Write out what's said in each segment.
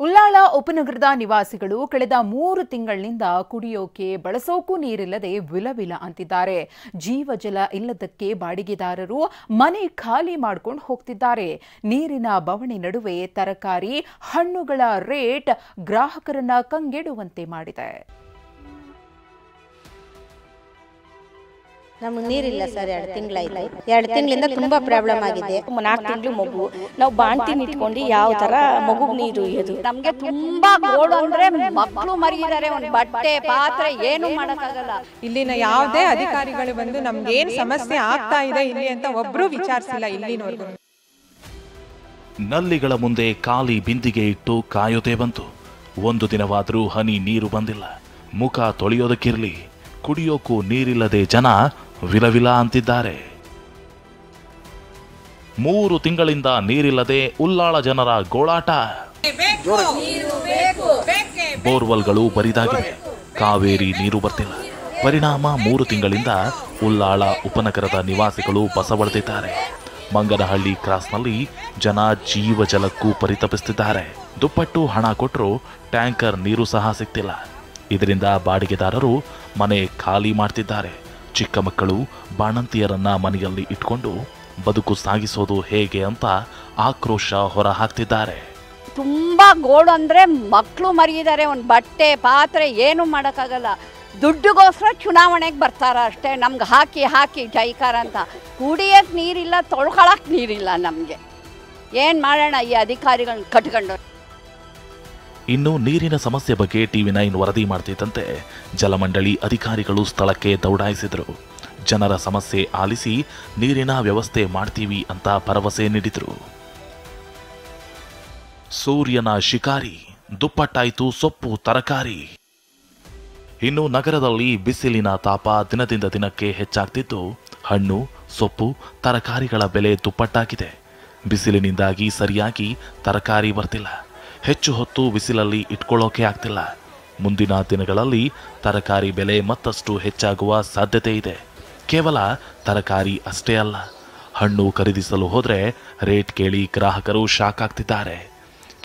ಉಳ್ಳಾಳ ಉಪನಗರದ ನಿವಾಸಿಗಳು ಕಳೆದ 3 ತಿಂಗಳಿನಿಂದ ಕುಡಿಯೋಕೆ ಬಳಸೋಕೂ ನೀರಿಲ್ಲದೆ ವಿಲವಿಲ ಅಂತಿದ್ದಾರೆ. ಜೀವಜಲ ಇಲ್ಲದಕ್ಕೆ ಬಾಡಿಗೆದಾರರು ಮನೆ ಖಾಲಿ ಮಾಡ್ಕೊಂಡು ಹೋಗ್ತಿದ್ದಾರೆ. ನೀರಿನ ಬವಣೆ ನಡುವೆ ತರಕಾರಿ, ಹಣ್ಣುಗಳ ರೇಟ್ ಗ್ರಾಹಕರನ್ನ ಕಂಗೆಡುವಂತೆ ಮಾಡಿದೆ. ನಮಗೆ ನೀರಿಲ್ಲ ಸರ್. 2 ತಿಂಗಳಾಯ್ತು. 2 ತಿಂಗಳಿಂದ ತುಂಬಾ ಪ್ರಾಬ್ಲಮ್ ಆಗಿದೆ. 4 ತಿಂಗಳು ಮಗು ನಾವು ಬಾಣ್ತಿ ನಿಟ್ಕೊಂಡು ಯಾವ ತರ ಮಗು ನೀರು ಇಯೋದು. ನಮ್ಗೆ ತುಂಬಾ ಗೋಳು ಅಂದ್ರೆ ಮಕ್ಕಳು ಮರಿಗಿದ್ದಾರೆ. ಒಂದು ಬಟ್ಟೆ ಪಾತ್ರೆ ಏನು ಮಾಡಕ್ಕಾಗಲ್ಲ. ಇಲ್ಲಿನ ಯಾವುದೇ ಅಧಿಕಾರಿಗಳು ಬಂದು ನಮ್ಗೆ ಏನ್ ಸಮಸ್ಯೆ ಆಗ್ತಾ ಇದೆ ಇಲ್ಲಿ ಅಂತ ಒಬ್ರು ವಿಚಾರಿಸಿಲ್ಲ ಇಲ್ಲಿನವರೆಗೂ. ನಲ್ಲಿಗಳ ಮುಂದೆ ಖಾಲಿ ಬಿಂದಿಗೆ ಇಟ್ಟು ಕಾಯೋದೇ ಬಂತು. ಒಂದು ದಿನವಾದರೂ ಹನಿ ನೀರು ಬಂದಿಲ್ಲ. ಮುಖ ತೊಳೆಯೋದಕ್ಕಿರಲಿ, ಕುಡಿಯೋಕ್ಕೂ ನೀರಿಲ್ಲದೆ ಜನ ವಿಲವಿಲ ಅಂತಿದ್ದಾರೆ. 3 ತಿಂಗಳಿಂದ ನೀರಿಲ್ಲದೆ ಉಳ್ಳಾಳ ಜನರ ಗೋಳಾಟ. ಬೋರ್ವೆಲ್ಗಳು ಬರಿದಾಗಿವೆ, ಕಾವೇರಿ ನೀರು ಬರ್ತಿಲ್ಲ. ಪರಿಣಾಮ 3 ತಿಂಗಳಿಂದ ಉಳ್ಳಾಳ ಉಪನಗರದ ನಿವಾಸಿಗಳು ಬಸವಳಿದಿದ್ದಾರೆ. ಮಂಗನಹಳ್ಳಿ ಕ್ರಾಸ್ನಲ್ಲಿ ಜನ ಜೀವಜಲಕ್ಕೂ ಪರಿತಪಿಸುತ್ತಿದ್ದಾರೆ. ದುಪ್ಪಟ್ಟು ಹಣ ಕೊಟ್ಟರು ಟ್ಯಾಂಕರ್ ನೀರು ಸಹ ಸಿಗ್ತಿಲ್ಲ. ಇದರಿಂದ ಬಾಡಿಗೆದಾರರು ಮನೆ ಖಾಲಿ ಮಾಡ್ತಿದ್ದಾರೆ. ಚಿಕ್ಕ ಮಕ್ಕಳು, ಬಾಣಂತಿಯರನ್ನ ಮನೆಯಲ್ಲಿ ಇಟ್ಕೊಂಡು ಬದುಕು ಸಾಗಿಸೋದು ಹೇಗೆ ಅಂತ ಆಕ್ರೋಶ ಹೊರ ಹಾಕ್ತಿದ್ದಾರೆ. ತುಂಬಾ ಗೋಳು ಅಂದ್ರೆ ಮಕ್ಕಳು ಮರಿಗಿದ್ದಾರೆ. ಒಂದು ಬಟ್ಟೆ ಪಾತ್ರೆ ಏನು ಮಾಡಕ್ಕಾಗಲ್ಲ. ದುಡ್ಡುಗೋಸ್ಕರ ಚುನಾವಣೆಗೆ ಬರ್ತಾರ ಅಷ್ಟೇ. ನಮ್ಗೆ ಹಾಕಿ ಹಾಕಿ ಜೈಕಾರ ಅಂತ. ಕುಡಿಯಕ್ಕೆ ನೀರಿಲ್ಲ, ತೊಳ್ಕೊಳಕ್ ನೀರಿಲ್ಲ. ನಮಗೆ ಏನು ಮಾಡೋಣ ಈ ಅಧಿಕಾರಿಗಳನ್ನ ಕಟ್ಕೊಂಡು. ಇನ್ನು ನೀರಿನ ಸಮಸ್ಯೆ ಬಗ್ಗೆ TV9 ವರದಿ ಮಾಡ್ತಿದ್ದಂತೆ ಜಲಮಂಡಳಿ ಅಧಿಕಾರಿಗಳು ಸ್ಥಳಕ್ಕೆ ದೌಡಾಯಿಸಿದರು. ಜನರ ಸಮಸ್ಯೆ ಆಲಿಸಿ ನೀರಿನ ವ್ಯವಸ್ಥೆ ಮಾಡ್ತೀವಿ ಅಂತ ಭರವಸೆ ನೀಡಿದರು. ಸೂರ್ಯನ ಶಿಕಾರಿ, ದುಪ್ಪಟ್ಟಾಯ್ತು ಸೊಪ್ಪು ತರಕಾರಿ. ಇನ್ನು ನಗರದಲ್ಲಿ ಬಿಸಿಲಿನ ತಾಪ ದಿನದಿಂದ ದಿನಕ್ಕೆ ಹೆಚ್ಚಾಗ್ತಿದ್ದು ಹಣ್ಣು, ಸೊಪ್ಪು, ತರಕಾರಿಗಳ ಬೆಲೆ ದುಪ್ಪಟ್ಟಾಗಿದೆ. ಬಿಸಿಲಿನಿಂದಾಗಿ ಸರಿಯಾಗಿ ತರಕಾರಿ ಬರ್ತಿಲ್ಲ. ಹೆಚ್ಚು ಹೊತ್ತು ಬಿಸಿಲಲ್ಲಿ ಇಟ್ಕೊಳ್ಳೋಕೆ ಆಗ್ತಿಲ್ಲ. ಮುಂದಿನ ದಿನಗಳಲ್ಲಿ ತರಕಾರಿ ಬೆಲೆ ಮತ್ತಷ್ಟು ಹೆಚ್ಚಾಗುವ ಸಾಧ್ಯತೆ ಇದೆ. ಕೇವಲ ತರಕಾರಿ ಅಷ್ಟೇ ಅಲ್ಲ, ಹಣ್ಣು ಖರೀದಿಸಲು ಹೋದರೆ ರೇಟ್ ಕೇಳಿ ಗ್ರಾಹಕರು ಶಾಕ್ ಆಗ್ತಿದ್ದಾರೆ.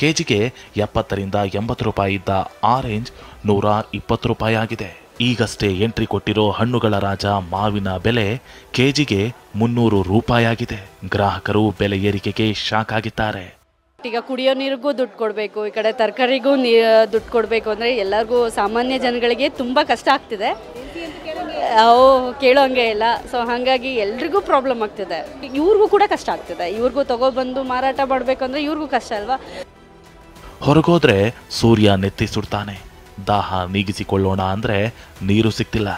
ಕೆಜಿಗೆ 70 ರಿಂದ 80 ರೂಪಾಯಿ ಇದ್ದ ಆರೆಂಜ್ 120 ರೂಪಾಯಿ ಆಗಿದೆ. ಈಗಷ್ಟೇ ಎಂಟ್ರಿ ಕೊಟ್ಟಿರೋ ಹಣ್ಣುಗಳ ರಾಜ ಮಾವಿನ ಬೆಲೆ ಕೆಜಿಗೆ 300 ರೂಪಾಯಿ ಆಗಿದೆ. ಗ್ರಾಹಕರು ಬೆಲೆ ಏರಿಕೆಗೆ ಶಾಕ್ ಆಗಿದ್ದಾರೆ. ಈಗ ಕುಡಿಯೋ ನೀರಿಗೂ ದುಡ್ಡು ಕೊಡಬೇಕು, ಈ ಕಡೆ ತರಕಾರಿಗೂ ದುಡ್ಡು ಕೊಡಬೇಕು ಅಂದರೆ ಎಲ್ಲರಿಗೂ ಸಾಮಾನ್ಯ ಜನಗಳಿಗೆ ತುಂಬ ಕಷ್ಟ ಆಗ್ತಿದೆ. ಅವು ಕೇಳೋಂಗೆ ಇಲ್ಲ. ಸೊ ಹಾಗಾಗಿ ಎಲ್ರಿಗೂ ಪ್ರಾಬ್ಲಮ್ ಆಗ್ತಿದೆ. ಇವ್ರಿಗೂ ಕೂಡ ಕಷ್ಟ ಆಗ್ತಿದೆ. ಇವ್ರಿಗೂ ತಗೊಬಂದು ಮಾರಾಟ ಮಾಡಬೇಕು ಅಂದರೆ ಇವ್ರಿಗೂ ಕಷ್ಟ ಅಲ್ವಾ. ಹೊರಗೋದ್ರೆ ಸೂರ್ಯ ನೆತ್ತಿ ಸುಡ್ತಾನೆ. ದಾಹ ನೀಗಿಸಿಕೊಳ್ಳೋಣ ಅಂದರೆ ನೀರು ಸಿಗ್ತಿಲ್ಲ.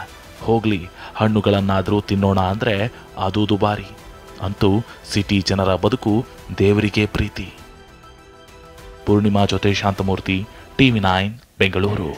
ಹೋಗ್ಲಿ ಹಣ್ಣುಗಳನ್ನಾದರೂ ತಿನ್ನೋಣ ಅಂದರೆ ಅದು ದುಬಾರಿ. ಅಂತೂ ಸಿಟಿ ಜನರ ಬದುಕು ದೇವರಿಗೆ ಪ್ರೀತಿ. ಪೂರ್ಣಿಮಾ ಜೊತೆ ಶಾಂತಮೂರ್ತಿ, TV9 ಬೆಂಗಳೂರು.